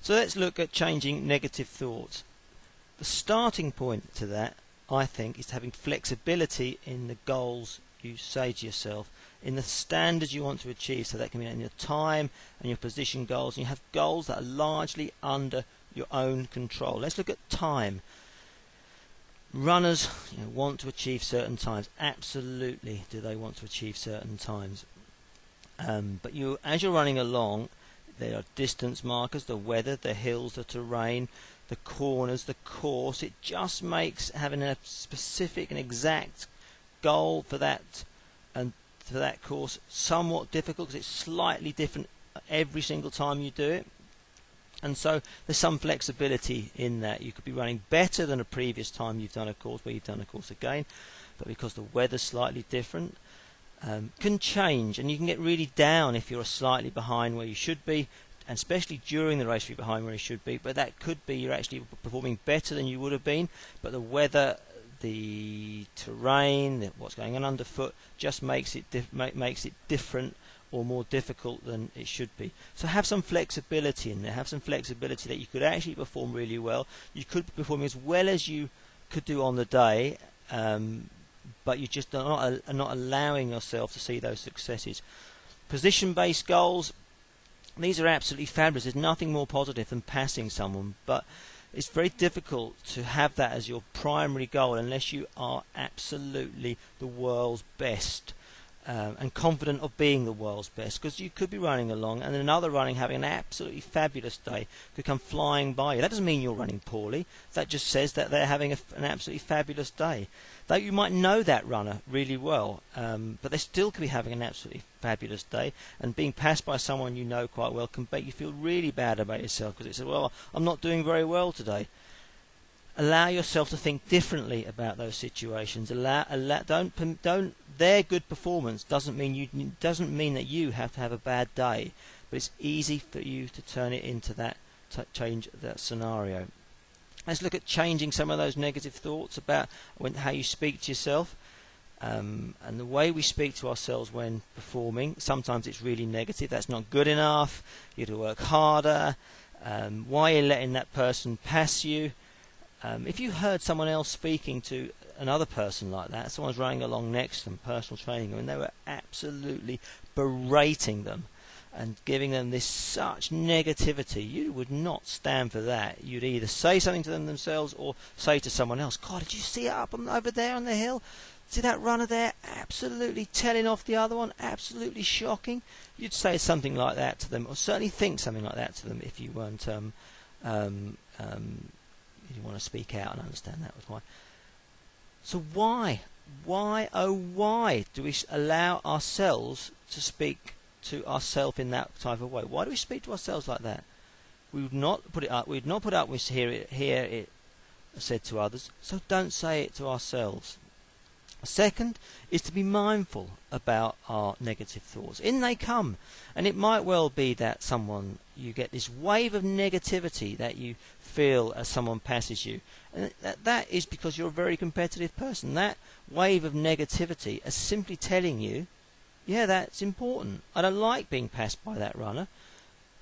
So let's look at changing negative thoughts. The starting point to that, I think, is having flexibility in the goals you say to yourself, in the standards you want to achieve. So that can be in your time and your position goals, and you have goals that are largely under your own control. Let's look at time. Runners want to achieve certain times. Absolutely do they want to achieve certain times. But as you're running along, there are distance markers, the weather, the hills, the terrain, the corners, the course. It just makes having a specific and exact goal for that and for that course somewhat difficult, because it's slightly different every single time you do it. And so there's some flexibility in that. You could be running better than a previous time you've done a course, where you've done a course again, but because the weather's slightly different, can change, and you can get really down if you're slightly behind where you should be, and especially during the race you're behind where you should be. But that could be you're actually performing better than you would have been, but the weather, the terrain, what's going on underfoot just makes it different or more difficult than it should be. So have some flexibility in there. Have some flexibility that you could actually perform really well. You could be performing as well as you could do on the day, but you just are not allowing yourself to see those successes. Position-based goals, these are absolutely fabulous. There's nothing more positive than passing someone, but it's very difficult to have that as your primary goal unless you are absolutely the world's best. And confident of being the world's best, because you could be running along and another running having an absolutely fabulous day could come flying by you. That doesn't mean you're running poorly. That just says that they're having an absolutely fabulous day. Though you might know that runner really well, but they still could be having an absolutely fabulous day, and being passed by someone you know quite well can make you feel really bad about yourself, because it says, well, I'm not doing very well today. Allow yourself to think differently about those situations. Their good performance doesn't mean that you have to have a bad day, but it's easy for you to turn it into that, change that scenario. Let's look at changing some of those negative thoughts about how you speak to yourself, and the way we speak to ourselves when performing. Sometimes it's really negative. That's not good enough. You have to work harder. Why are you letting that person pass you? If you heard someone else speaking to another person like that, someone's running along next to them, personal training, and they were absolutely berating them and giving them this such negativity, you would not stand for that. You'd either say something to them themselves or say to someone else, God, did you see it over there on the hill? See that runner there? Absolutely telling off the other one, absolutely shocking. You'd say something like that to them, or certainly think something like that to them if you weren't you want to speak out and understand that was why. So why do we allow ourselves to speak to ourselves in that type of way? Why do we speak to ourselves like that? We would not put it up. We would not put up with hear it said to others. So don't say it to ourselves. Second is to be mindful about our negative thoughts. In they come, and it might well be that you get this wave of negativity that you feel as someone passes you, and that is because you're a very competitive person. That wave of negativity is simply telling you, yeah, that's important. I don't like being passed by that runner,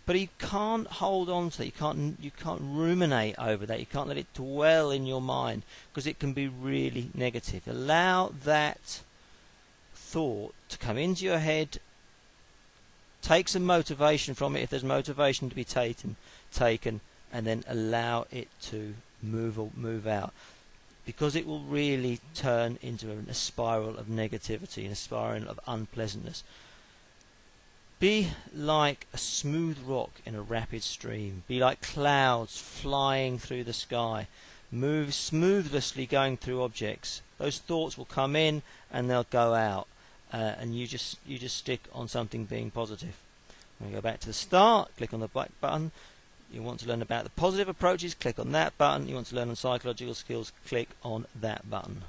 but you can't hold on to it. You can't ruminate over that. You can't let it dwell in your mind, because it can be really negative. Allow that thought to come into your head. Take some motivation from it if there's motivation to be taken, and then allow it to move out, because it will really turn into a spiral of negativity and a spiral of unpleasantness. Be like a smooth rock in a rapid stream. Be like clouds flying through the sky. Move smoothly going through objects. Those thoughts will come in and they'll go out, and you just stick on something being positive. When you go back to the start, click on the back button. You want to learn about the positive approaches, click on that button. You want to learn on psychological skills, click on that button.